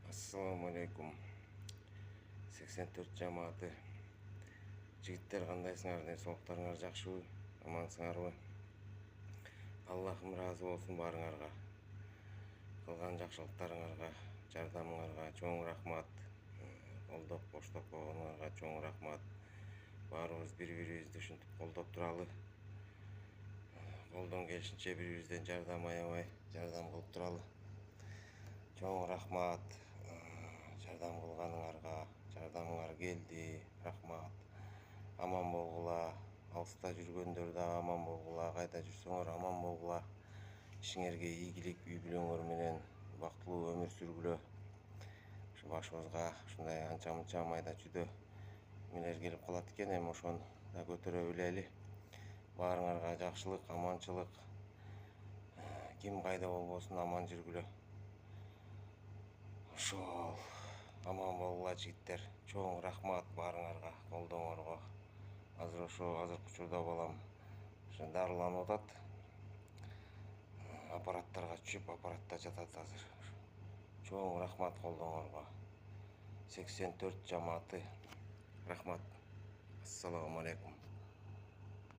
Assalamu alaikum. 84 жамааты. Жигиттер кандайсыңар? Денсаулыктарыңар жакшыбы? Амансыңарбы? Аллахым разы болсун барыңарга. Кылган жакшылыктарыңарга, жардамыңарга чоң рахмат. Колдоп, коштоп койгонуңарга чоң рахмат. Баарыбыз бири-бирибизди ушинтип колдоп туралы. Колдон келишинче бири-бирибизден жардам аябай, жардам кылып туралы. Чоң рахмат. Жардам кылганыңарга, жардамыңар келди. Рахмат. Аман болгула. Алыста жүргөндөр да аман болгула. Кайда жүрсөңөр аман болгула. Ишиңерге ийгилик, үй бүлөңөр менен бактылуу өмүр сүргүлө. Ушу башыбызга ушундай анча-мынча майда чүйдө эмелер келип калат экен, эми ошону да көтөрө билели. Баарыңарга жакшылык, аманчылык. Ким кайда болбосун аман жүргүлө. Ошол аман болгула жигиттер. Чоң рахмат баарыңарга, колдооңорго. Азыркы учурда балам дарыланып атат. Аппараттарга түшүп, аппаратта жатат азыр. Чоң рахмат колдооңорго. 84 жамааты. Рахмат. Ассаламу алейкум.